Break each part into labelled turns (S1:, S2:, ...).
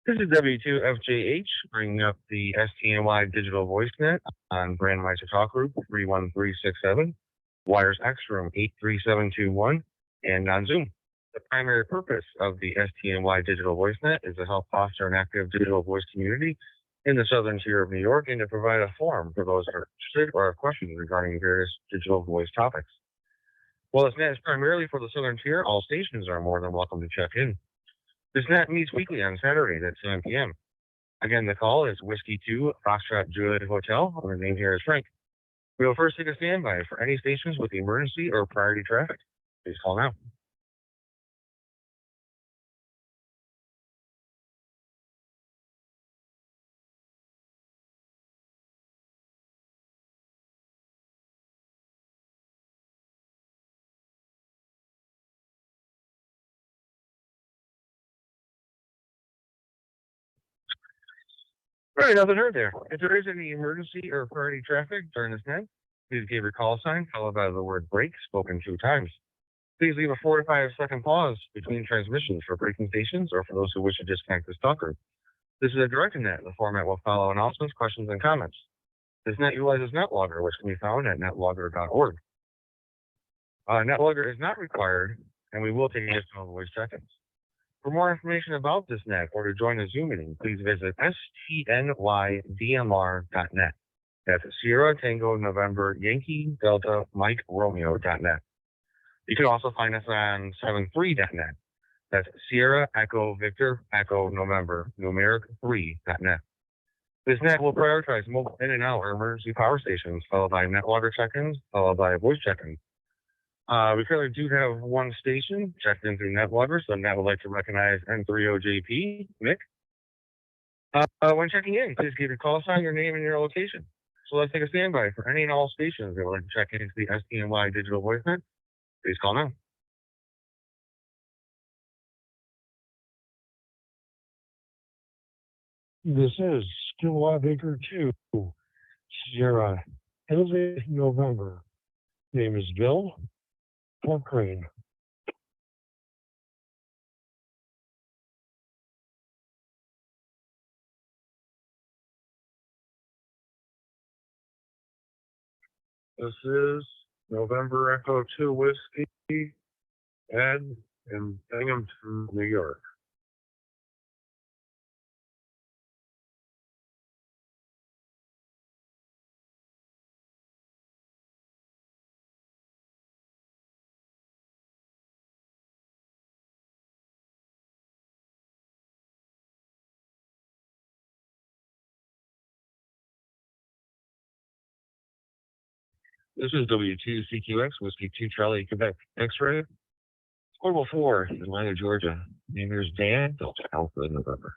S1: This is W2FJH bringing up the STNY Digital Voice Net on Brandmeister Talk Group 31367, Wires X room 83721, and on Zoom. The primary purpose of the STNY Digital Voice Net is to help foster an active digital voice community in the southern tier of New York and to provide a forum for those that are interested or have questions regarding various digital voice topics. While this net is primarily for the southern tier, all stations are more than welcome to check in. This net meets weekly on Saturdays at 7 p.m. Again, the call is Whiskey 2 Foxtrot Juliet Hotel. Our name here is Frank. We will first take a standby for any stations with emergency or priority traffic. Please call now. All right, nothing heard there. If there is any emergency or priority traffic during this net, please give your call sign followed by the word break spoken 2 times. Please leave a 4 to 5 second pause between transmissions for breaking stations or for those who wish to disconnect this talk group. This is a direct net. The format will follow announcements, questions, and comments. This net utilizes NetLogger, which can be found at netlogger.org. NetLogger is not required, and we will take additional voice check-ins. For more information about this net or to join a Zoom meeting, please visit STNYDMR.net. That's Sierra Tango November Yankee Delta Mike Romeo.net. You can also find us on 73.net. That's Sierra Echo Victor Echo November numeric 3.net. This net will prioritize mobile in and out or emergency power stations, followed by NetLogger check-ins, followed by voice check-ins. We currently do have one station checked in through NetLogger, so Net would like to recognize N30JP, Nick. When checking in, please give your call sign, your name, and your location. So let's take a standby for any and all stations that would like to check into the STNY Digital Voice Net. Please call now.
S2: This is STNY Baker 2, Sierra Elevate November. Name is Bill Crane.
S1: This is November Echo 2 Whiskey, Ed in Binghamton, New York. This is W2CQX Whiskey 2 Charlie Quebec X-ray. Portable 4, Atlanta, Georgia. Name is Dan, Delta Alpha November.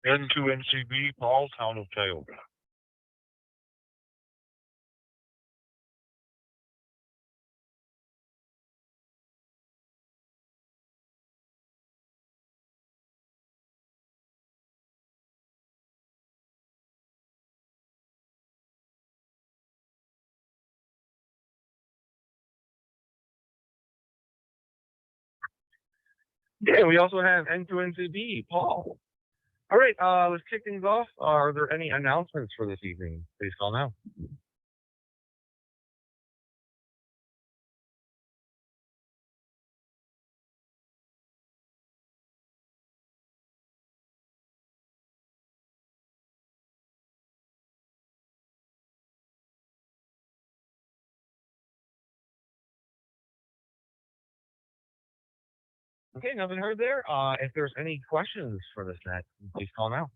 S2: N2NCB, Paul, Town of Tioga.
S1: Yeah, we also have N2NCB, Paul. All right, let's kick things off. Are there any announcements for this evening? Please call now. Okay, nothing heard there. If there's any questions for this net, please call now.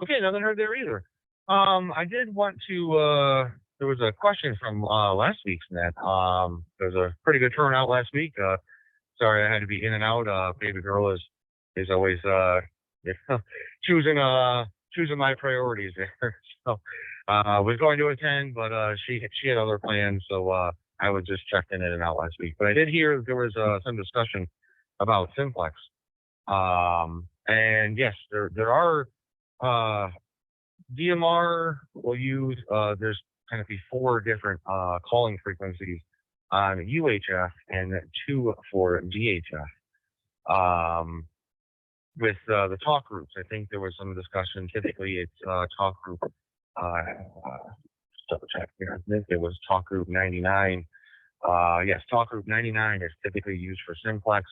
S1: Okay, nothing heard there either. I did want to. There was a question from last week's net. There was a pretty good turnout last week. Sorry, I had to be in and out. Baby girl is always you know, choosing choosing my priorities there. So was going to attend, but she had other plans, so I was just checking in and out last week. But I did hear there was some discussion about Simplex. And yes, there are DMR will use there's kind of be four different calling frequencies on UHF and two for VHF. Um, with the talk groups, I think there was some discussion. Typically, it's talk group. Double check here. I think it was talk group 99. Yes, talk group 99 is typically used for simplex,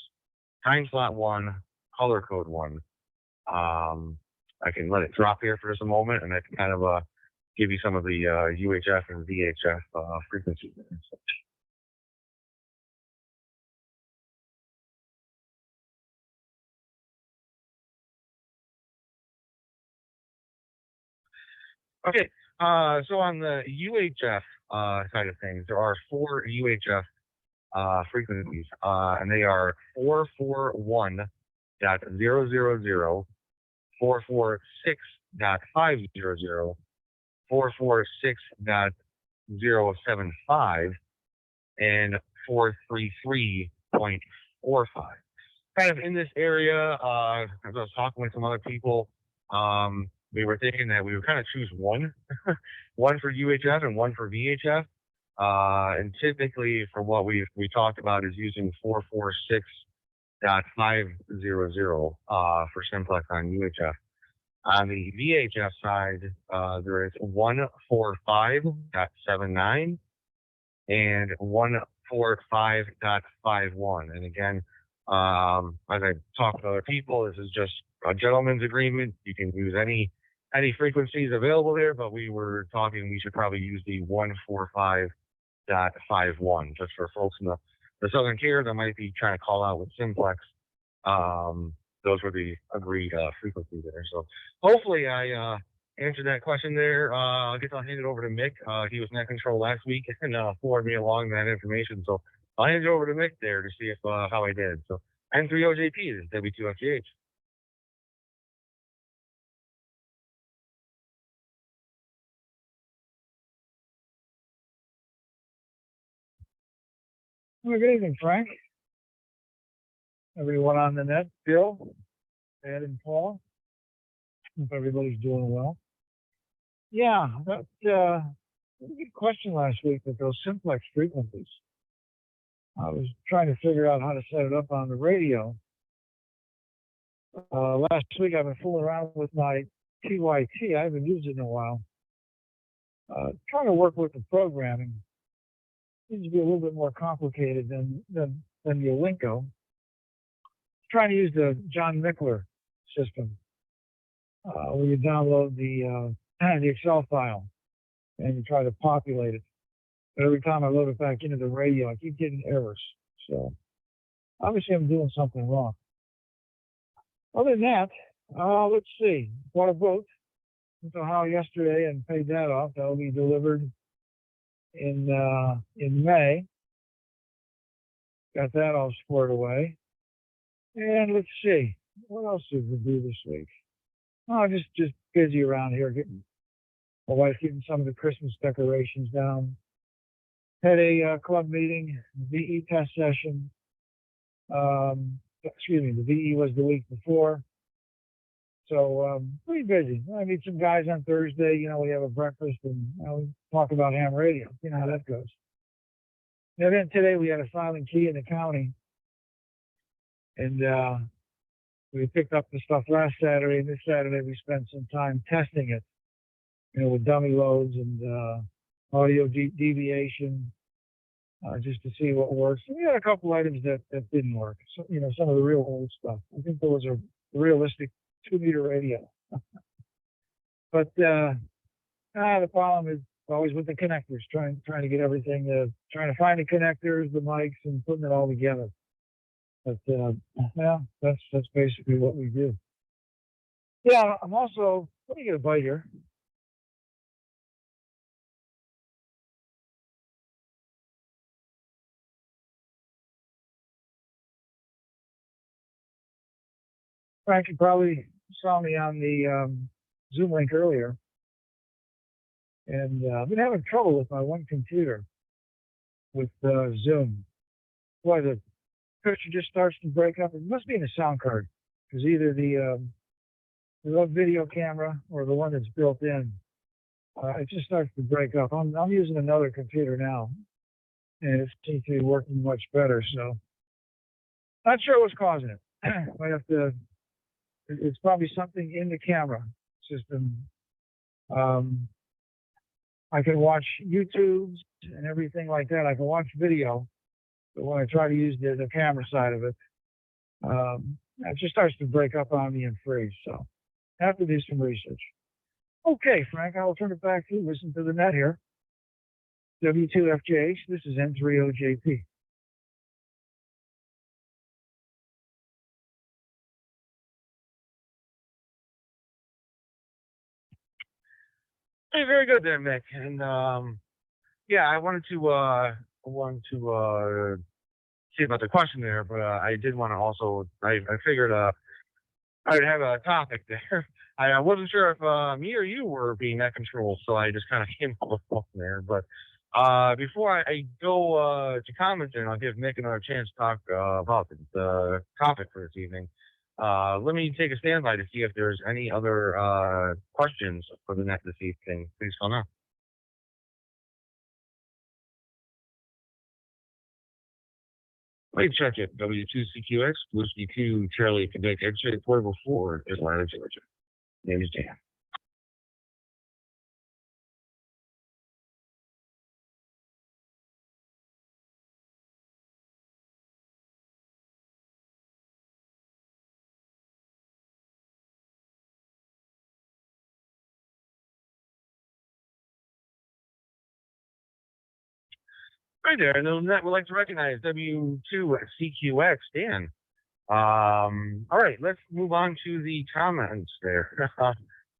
S1: time slot one, color code one. I can let it drop here for just a moment, and I can kind of give you some of the UHF and VHF frequencies. Okay, so on the UHF side of things, there are four UHF frequencies, and they are 441.000, 446.500, 446.075, and 433.45. Kind of in this area, as I was talking with some other people, we were thinking that we would kind of choose one, one for UHF and one for VHF. And typically, for what we talked about, is using 446.500 for simplex on UHF. On the VHF side, there is 145.79 and 145.51. And again, as I talked to other people, this is just a gentleman's agreement. You can use any frequencies available there, but we were talking we should probably use the 145.51 just for folks in the Southern Tier that might be trying to call out with simplex. Those were the agreed frequencies there. So hopefully I answered that question there. I guess I'll hand it over to Mick. He was in control last week and forwarded me along that information. So I'll hand it over to Mick there to see if how I did. So N3OJP is W2FGH.
S2: Well, good evening, Frank. Everyone on the net, Bill, Ed, and Paul. Hope everybody's doing well. Yeah, that was a good question last week with those simplex frequencies. I was trying to figure out how to set it up on the radio. Last week I've been fooling around with my TYT. I haven't used it in a while. Trying to work with the programming. Seems to be a little bit more complicated than the Linko. Trying to use the John Mickler system, where you download the Excel file and you try to populate it. But every time I load it back into the radio, I keep getting errors. So obviously I'm doing something wrong. Other than that, let's see. Bought a boat into Ohio yesterday and paid that off. That'll be delivered in May. Got that all squared away. And let's see, what else did we do this week? Oh, just busy around here, getting my wife getting some of the Christmas decorations down. Had a club meeting, VE test session. Excuse me, the VE was the week before. So pretty busy. I meet some guys on Thursday. You know, we have a breakfast and we talk about ham radio. You know how that goes. And then today we had a filing key in the county. And we picked up the stuff last Saturday, and this Saturday we spent some time testing it, you know, with dummy loads and audio deviation, just to see what works. And we had a couple items that didn't work. So, you know, some of the real old stuff. I think there was a realistic 2-meter radio. But the problem is always with the connectors, trying to get everything, trying to find the connectors, the mics, and putting it all together. But yeah, that's basically what we do. Yeah, I'm also, let me get a bite here. Frank, you probably saw me on the Zoom link earlier, and I've been having trouble with my one computer with Zoom. Boy, the picture just starts to break up. It must be in the sound card, because either the old video camera or the one that's built in, it just starts to break up. I'm using another computer now, and it seems to be working much better. So, not sure what's causing it. Might have to. It's probably something in the camera system. I can watch YouTube and everything like that. I can watch video, but when I try to use the camera side of it, it just starts to break up on me and freeze. So I have to do some research. Okay, Frank, I will turn it back to you. Listen to the net here. W2FJH, this is N30JP.
S1: Hey, very good there, Mick. And yeah, I wanted to see about the question there, but I did want to also. I figured I would have a topic there. I wasn't sure if me or you were being that control, so I just kind of came up with something there. But before I go to commenting, I'll give Mick another chance to talk about the topic for this evening. Let me take a standby to see if there's any other questions for the net this evening. Please call now. Wait, check it. W2CQX, Whiskey 2, Charlie, Quebec, X-ray, Portable 4, Atlanta, Georgia. Name is Dan. Right there. And then that would like to recognize W2CQX, Dan. All right, let's move on to the comments there.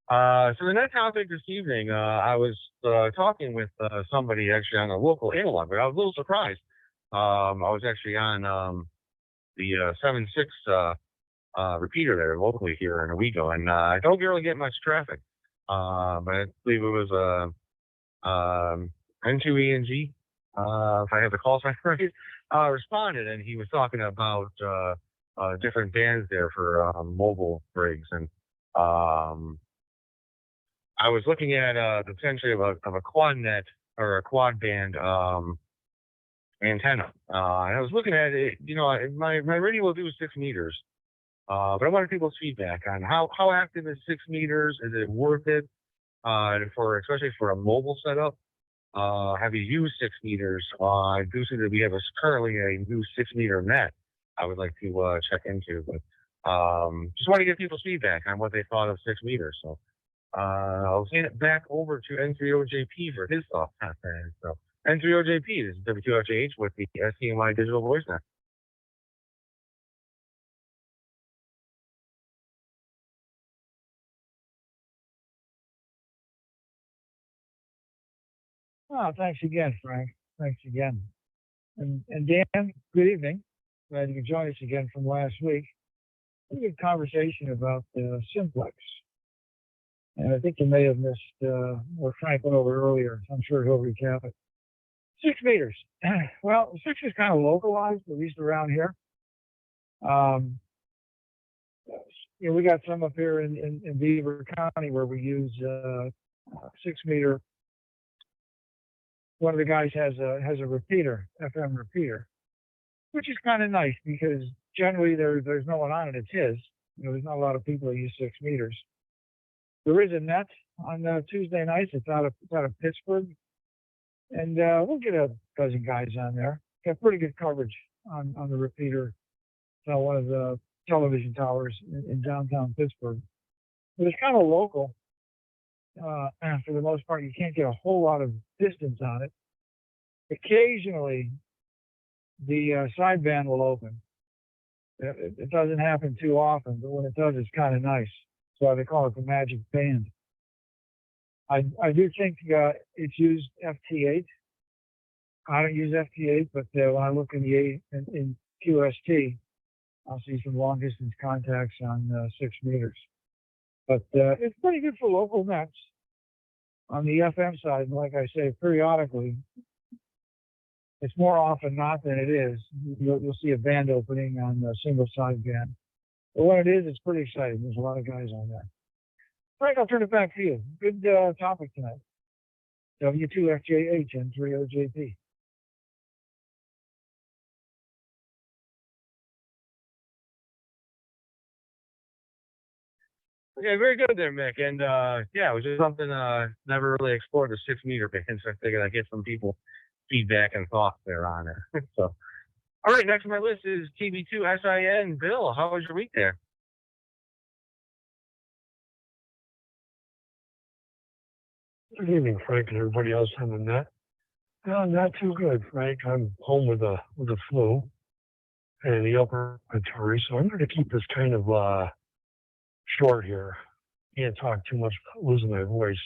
S1: So the next topic this evening, I was talking with somebody actually on a local analog, but I was a little surprised. I was actually on the 7.6 repeater there locally here in Owego, and I don't really get much traffic. But I believe it was N2ENG, if I have the call sign right, responded, and he was talking about different bands there for mobile rigs, and I was looking at the potential of a quad net or a quad band antenna. And I was looking at it, my radio will do 6 meters, but I wanted people's feedback on how active is 6 meters? Is it worth it especially for a mobile setup? Have you used 6 meters? I do see that we have currently a new 6 meter net I would like to check into, but just want to get people's feedback on what they thought of 6 meters. So I'll hand it back over to N30JP for his thoughts on that. So N30JP, this is W2FJH with the STNY digital voice net.
S2: Oh, thanks again, Frank. Thanks again. And Dan, good evening. Glad you could join us again from last week. We had a conversation about Simplex. And I think you may have missed what Frank went over earlier. I'm sure he'll recap it. 6 meters. Well, 6 is kind of localized, at least around here. We got some up here in Beaver County where we use 6 meter. One of the guys has a repeater, FM repeater, which is kind of nice because generally there's no one on it. It's his. There's not a lot of people that use 6 meters. There is a net on Tuesday nights. It's out of Pittsburgh, and we'll get a dozen guys on there. Got pretty good coverage on the repeater. It's on one of the television towers in downtown Pittsburgh, but it's kind of local. And for the most part, you can't get a whole lot of distance on it. Occasionally, the sideband will open. It doesn't happen too often, but when it does, it's kind of nice. That's why they call it the magic band. I do think it's used FT8. I don't use FT8, but when I look in QST, I'll see some long distance contacts on 6 meters. But it's pretty good for local nets on the FM side. And like I say, periodically, it's more often not than it is. You'll see a band opening on a single side band. But when it is, it's pretty exciting. There's a lot of guys on there. Frank, I'll turn it back to you. Good topic tonight. W2FJH and 30JP.
S1: Yeah, very good there, Mick. And yeah, it was just something never really explored the 6 meter band, so I figured I'd get some people feedback and thoughts there on it. So, all right, next on my list is TB2SIN. Bill, how was your week there?
S3: Good evening, Frank, and everybody else on the net. No, not too good, Frank. I'm home with a flu and the upper respiratory, so I'm going to keep this kind of short here. Can't talk too much about losing my voice.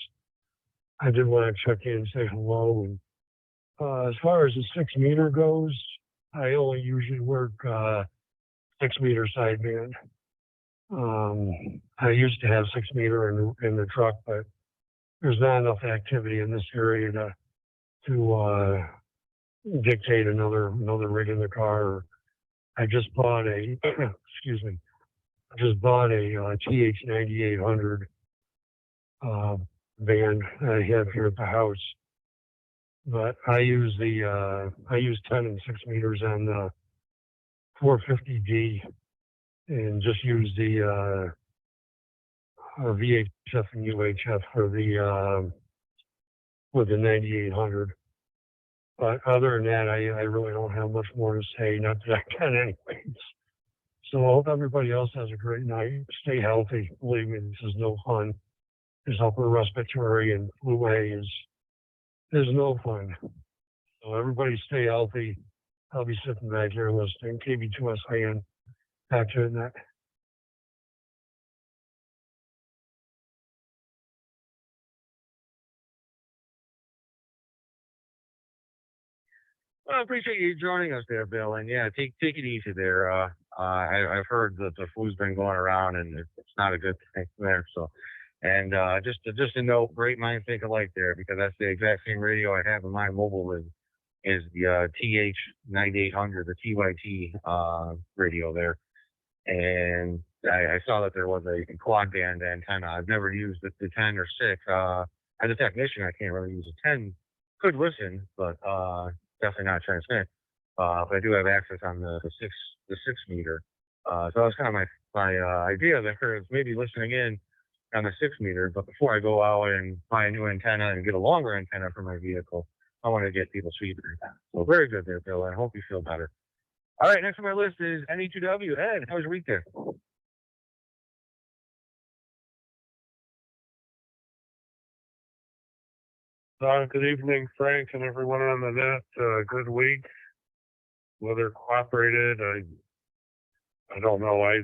S3: I did want to check in and say hello. And as far as the 6 meter goes, I only usually work 6 meter sideband. I used to have 6 meter in the truck, but there's not enough activity in this area to dictate another rig in the car. I just bought a excuse me. I just bought a TH9800 van I have here at the house. But I use 10 and 6 meters on the 450D and just use the VHF and UHF for the with the 9800. But other than that, I really don't have much more to say. Not that I can, anyways. So I hope everybody else has a great night. Stay healthy. Believe me, this is no fun. This upper respiratory and flu A is no fun. So everybody stay healthy. I'll be sitting back here listening. KB2SIN. Back to the net.
S1: Well, I appreciate you joining us there, Bill. And yeah, take it easy there. I've heard that the flu's been going around, and it's not a good thing there. So, and just a note, great minds think alike there, because that's the exact same radio I have in my mobile is the TH9800, the TYT radio there. And I saw that there was a quad band antenna. I've never used the 10 or 6. As a technician, I can't really use a 10. Could listen, but definitely not transmit. But I do have access on the 6 meter. So that was kind of my idea there, is maybe listening in on the 6 meter. But before I go out and buy a new antenna and get a longer antenna for my vehicle, I want to get people's feedback. So very good there, Bill. I hope you feel better. All right, next on my list is NE2W. Ed, how was your week there?
S3: Good evening, Frank, and everyone on the net. Good week. Weather cooperated. I don't know. I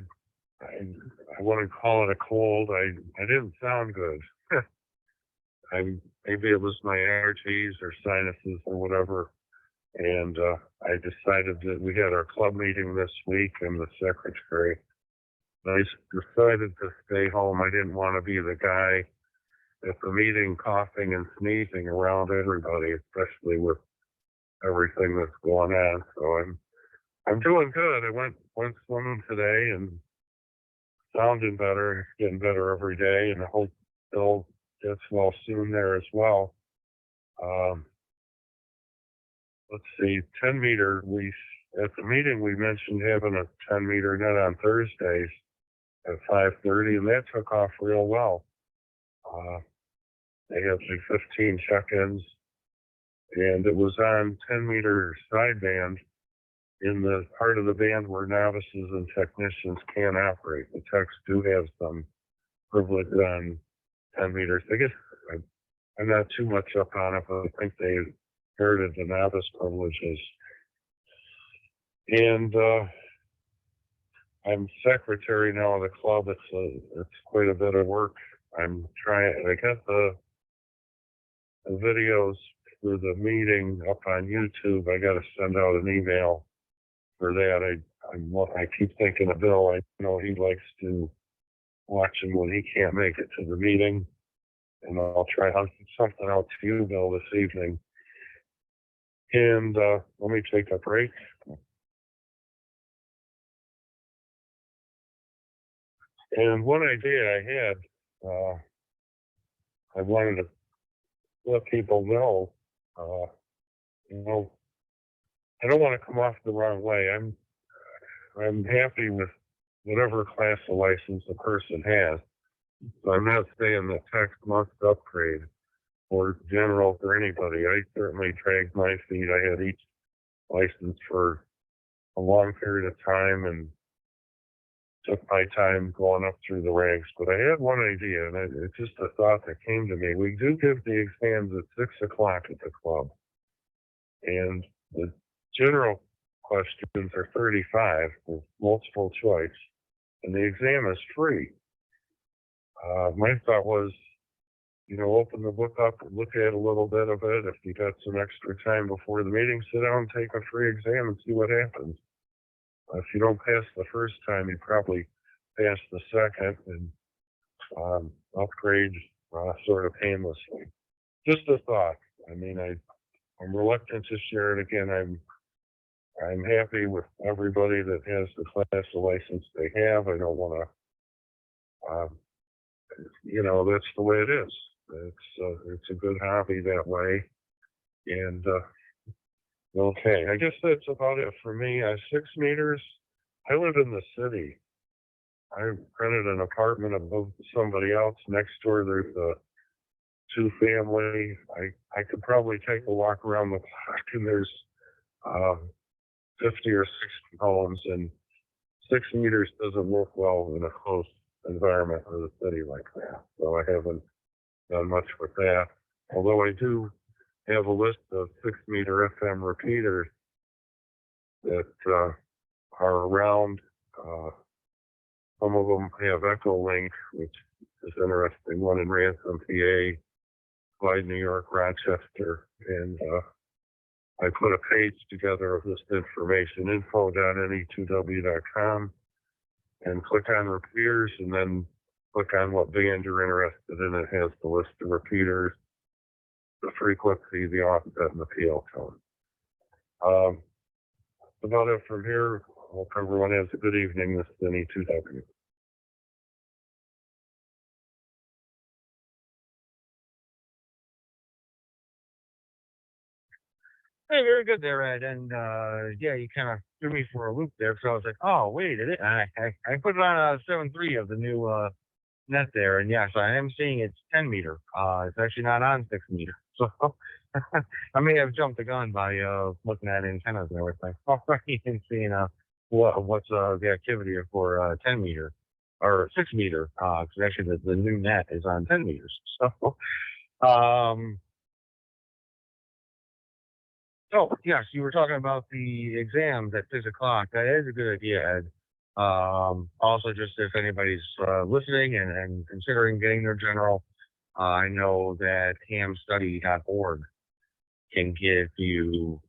S3: wouldn't call it a cold. I didn't sound good. Maybe it was my allergies or sinuses or whatever. And I decided that we had our club meeting this week, and the secretary. I decided to stay home. I didn't want to be the guy at the meeting coughing and sneezing around everybody, especially with everything that's going on. So I'm doing good. I went swimming today and sounding better, getting better every day, and I hope Bill gets well soon there as well. Let's see, 10 meter. At the meeting we mentioned having a 10 meter net on Thursdays at 5:30, and that took off real well. They had like 15 check-ins, and it was on 10 meter sideband in the part of the band where novices and technicians can't operate. The techs do have some privilege on 10 meters. I guess I'm not too much up on it, but I think they inherited the novice privileges. And I'm secretary now of the club. It's quite a bit of work. I'm trying. I got the videos for the meeting up on YouTube. I got to send out an email for that. I keep thinking of Bill. I know he likes to watch him when he can't make it to the meeting. And I'll try something out to you, Bill, this evening. And let me take a break. And one idea I had, I wanted to let people know, you know, I don't want to come off the wrong way. I'm happy with whatever class of license a person has. So I'm not saying that tech must upgrade or general for anybody. I certainly dragged my feet. I had each license for a long period of time and took my time going up through the ranks. But I had one idea, and it's just a thought that came to me. We do give the exams at 6 o'clock at the club. And the general questions are 35 with multiple choice, and the exam is free. My thought was, you know, open the book up, look at a little bit of it. If you got some extra time before the meeting, sit down and take a free exam and see what happens. If you don't pass the first time, you probably pass the second and upgrade sort of painlessly. Just a thought. I mean, I'm reluctant to share it again. I'm happy with everybody that has the class of license they have. I don't want to, you know, that's the way it is. It's a good hobby that way. And okay, I guess that's about it for me. 6 meters. I live in the city. I rented an apartment above somebody else. Next door, there's a 2-family. I could probably take a walk around the block, and there's 50 or 60 homes, and 6 meters doesn't work well in a close environment of the city like that. So I haven't done much with that. Although I do have a list of 6-meter FM repeaters that are around. Some of them have Echo Link, which is interesting. One in Ransom, PA, Clyde, New York, Rochester, and I put a page together of this information, info.ne2w.com, and click on repeaters, and then click on what band you're interested in. It has the list of repeaters, the frequency, the offset, and the PL code. About it from here. Hope everyone has a good evening. This is NE2W.
S1: Hey, very good there, Ed. And yeah, you kind of threw me for a loop there. So I was like, oh, wait, I put it on 7.3 of the new net there. And yes, I am seeing it's 10 meter. It's actually not on 6 meter. So I may have jumped the gun by looking at antennas and everything. Already and seeing what's the activity for 10 meter or 6 meter. Because actually the new net is on 10 meters. So oh, yes, you were talking about the exams at 6 o'clock. That is a good idea, Ed. Also, just if anybody's listening and considering getting their general, I know that hamstudy.org can give you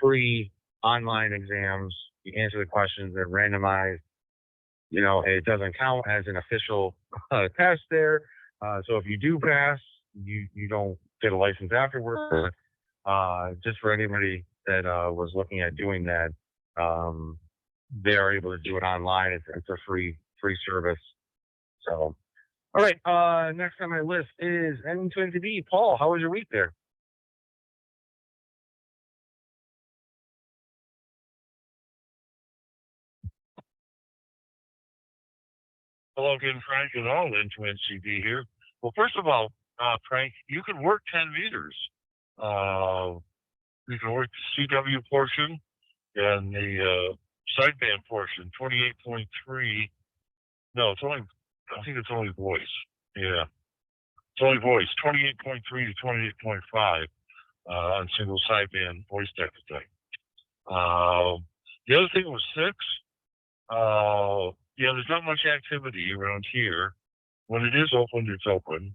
S1: free online exams. You answer the questions, they're randomized. You know, it doesn't count as an official test there. So if you do pass, you don't get a license afterwards. Just for anybody that was looking at doing that, they are able to do it online. It's a free service. So, all right. Next on my list is N20B. Paul, how was your week there?
S3: Hello again, Frank, and all into NCB here. Well, first of all, Frank, you can work 10 meters. You can work the CW portion and the sideband portion, 28.3. No, it's only, I think it's only voice. Yeah. It's only voice, 28.3 to 28.5 on single sideband voice deck today. The other thing was 6. Yeah, there's not much activity around here. When it is open, it's open.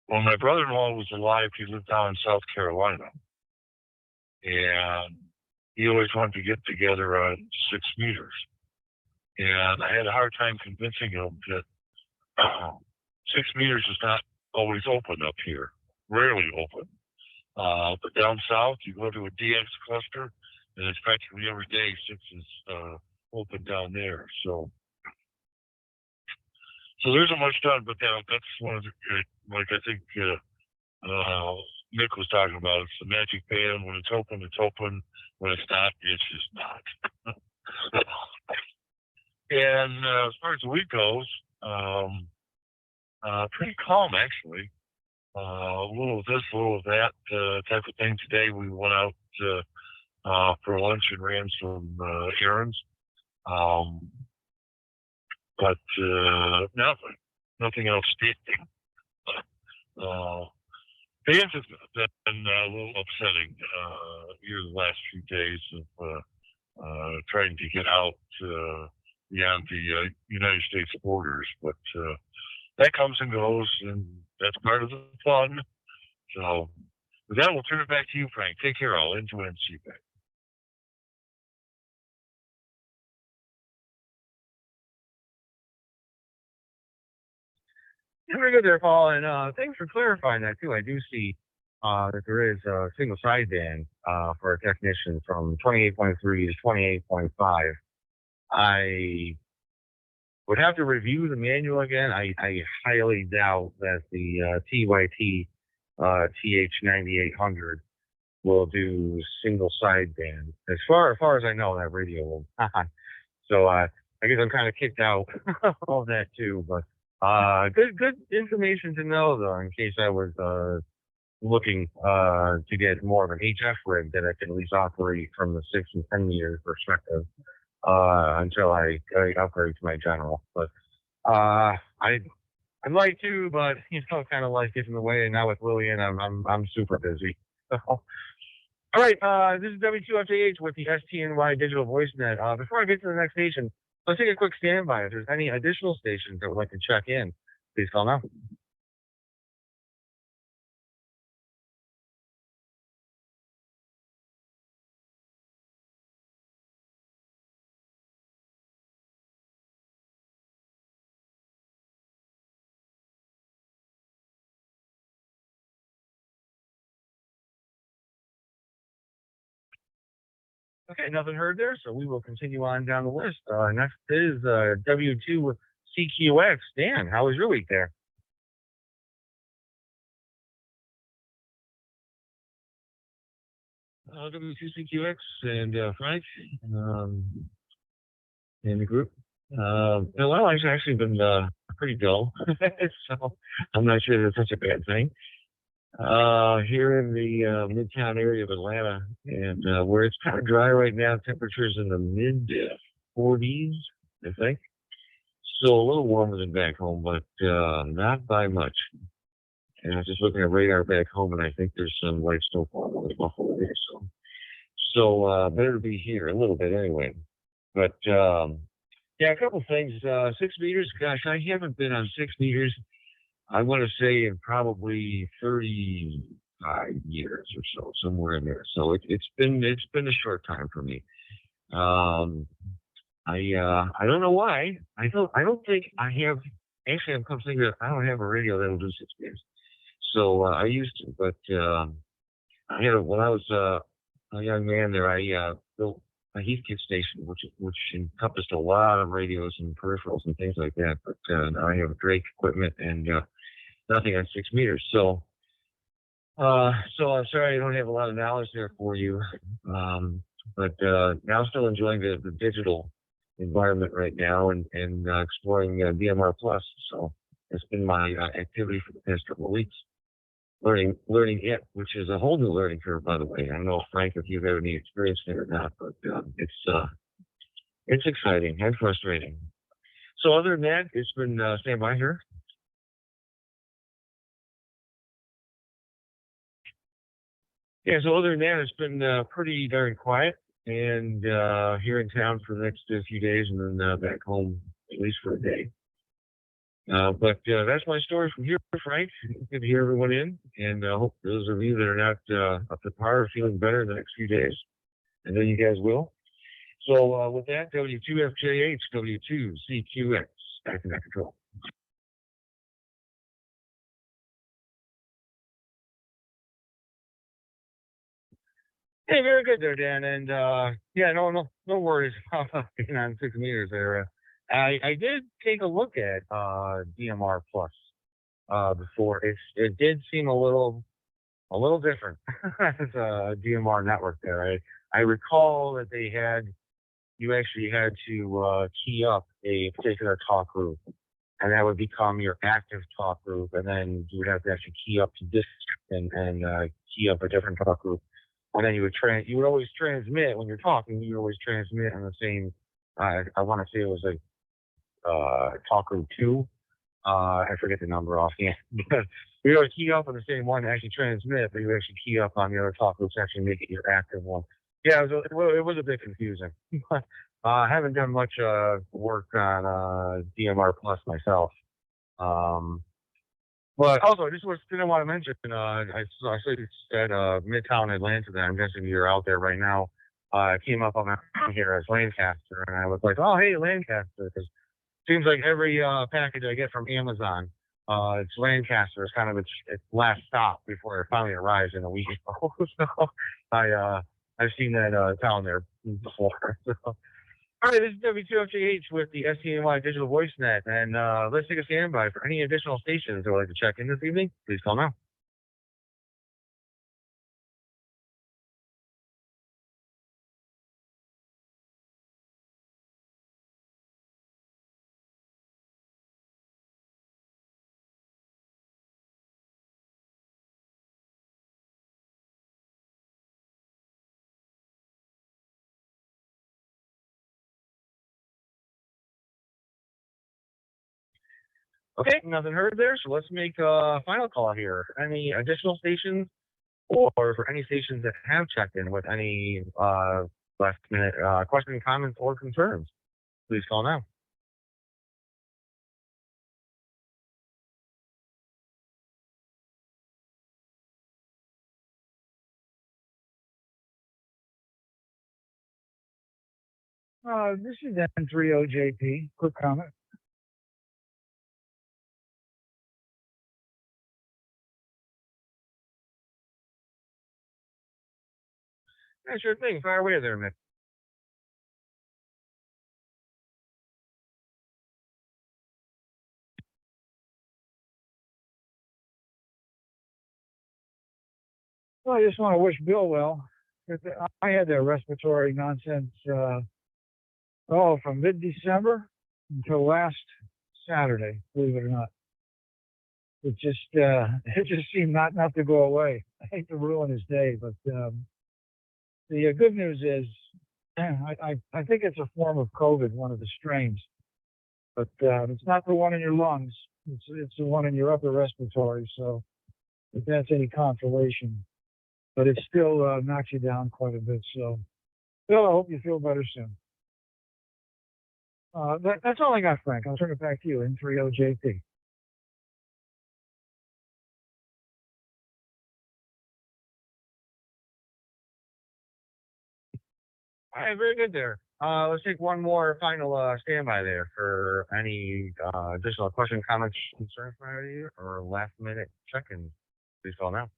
S3: When my brother-in-law was alive, he lived down in South Carolina. And he always wanted to get together on 6 meters. And I had a hard time convincing him that 6 meters is not always open up here, rarely open. But down south, you go to a DX cluster, and it's practically every day 6 is open down there. So there isn't much done, but that's one of the, like I think Nick was talking about. It's the magic band. When it's open, it's open. When it's not, it's just not. And as far as the week goes, pretty calm actually. A little of this, a little of that type of thing. Today we went out for lunch and ran some errands. But nothing outstanding. Fans have been a little upsetting here the last few days of trying to get out beyond the United States borders, but that comes and goes, and that's part of the fun. So with that, we'll turn it back to you, Frank. Take care, all. End-to-end feedback.
S1: Very good there, Paul, and thanks for clarifying that too. I do see that there is a single sideband for a technician from 28.3 to 28.5. I would have to review the manual again. I highly doubt that the TYT TH9800 will do single sideband. As far as I know, that radio will. So I guess I'm kind of kicked out of that too, but. Good information to know though, in case I was looking to get more of an HF rig that I can at least operate from the 6 and 10 meter perspective until I upgrade to my general. But I'd like to, but kind of life gets in the way. And now with Lillian, I'm super busy. All right, this is W2FJH with the STNY Digital Voice Net. Before I get to the next station, let's take a quick standby. If there's any additional stations that would like to check in, please call now. Okay, nothing heard there, so we will continue on down the list. Next is W2CQX. Dan, how was your week there? W2CQX and Frank in the group. Well, it's actually been pretty dull, so I'm not sure that's such a bad thing. Here in the Midtown area of Atlanta, and where it's kind of dry right now, temperatures in the mid 40s, I think. Still a little warmer than back home, but not by much. And I was just looking at radar back home, and I think there's some light snowfall in Buffalo there. So better to be here a little bit anyway. But yeah, a couple things. 6 meters. Gosh, I haven't been on 6 meters. I want to say in probably 35 years or so, somewhere in there. So it's been a short time for me. I don't know why. I don't think I have. Actually, I'm come thinking I don't have a radio that'll do 6 meters. So I used to, but I had when I was a young man there, I built a Heathkit station, which encompassed a lot of radios and peripherals and things like that. But I have Drake equipment and nothing on 6 meters. So I'm sorry I don't have a lot of knowledge there for you. But now still enjoying the digital environment right now and exploring DMR Plus. So it's been my activity for the past couple of weeks. Learning it, which is a whole new learning curve, by the way. I don't know, Frank, if you've had any experience there or not, but it's exciting and frustrating. So other than that, it's been stand by here. Yeah, so other than that, it's been pretty darn quiet, and here in town for the next few days, and then back home at least for a day. But that's my story from here, Frank. Good to hear everyone in, and I hope those of you that are not up to par are feeling better in the next few days. and then you guys will. So with that, W2FJH, W2CQX, back in control. Hey, very good there, Dan. And yeah, no worries about being on 6 meters there. I did take a look at DMR Plus before. It did seem a little different as a DMR network there. I recall that you actually had to key up a particular talk group, and that would become your active talk group, and then you would have to actually key up to this and key up a different talk group, and then you would always transmit when you're talking. You would always transmit on the same. I want to say it was like talk group 2. I forget the number offhand, but we always key up on the same one to actually transmit, but you actually key up on the other talk groups to actually make it your active one. Yeah, it was a bit confusing. I haven't done much work on DMR Plus myself. Um, but also, I just didn't want to mention, I saw you said Midtown Atlanta there. I'm guessing you're out there right now. I came up on my phone here as Lancaster, and I was like, oh, hey, Lancaster, because seems like every package I get from Amazon, it's Lancaster. It's kind of its last stop before it finally arrives in a week. So I've seen that town there before. So. All right, this is W2FJH with the STNY Digital Voice Net, and let's take a standby for any additional stations that would like to check in this evening. Please call now. Okay, nothing heard there, so let's make a final call here. Any additional stations, or for any stations that have checked in with any last minute questions, comments, or concerns, please call now.
S2: This is N30JP. Quick comment.
S1: Yeah, sure thing. Fire away there, Mick.
S2: Well, I just want to wish Bill well. I had that respiratory nonsense, from mid-December until last Saturday, believe it or not. It just, it just seemed not to go away. I hate to ruin his day, but the good news is, I think it's a form of COVID, one of the strains, but it's not the one in your lungs. It's the one in your upper respiratory. So if that's any consolation, but it still knocks you down quite a bit. So, Bill, I hope you feel better soon. That's all I got, Frank. I'll turn it back to you, N30JP.
S1: All right, very good there. Let's take one more final standby there for any additional questions, comments, concerns from anybody, or last minute check-ins. Please call now.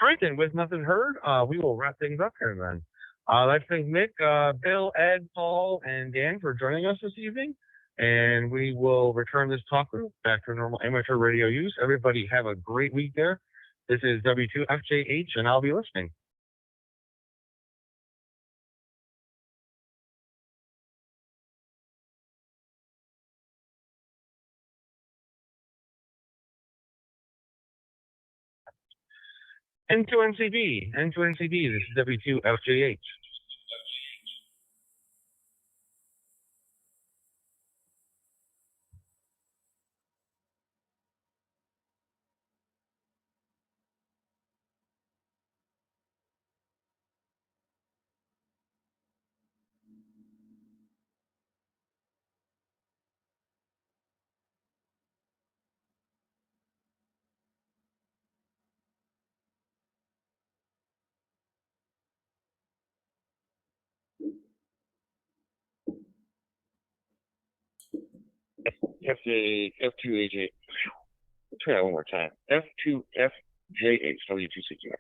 S1: All right, then, with nothing heard, we will wrap things up here then. I'd like to thank Nick, Bill, Ed, Paul, and Dan for joining us this evening. And we will return this talk group back to normal amateur radio use. Everybody have a great week there. This is W2FJH, and I'll be listening. N2NCB, this is W2FJH. F2AJ. Try that one more time. F2FJH W269.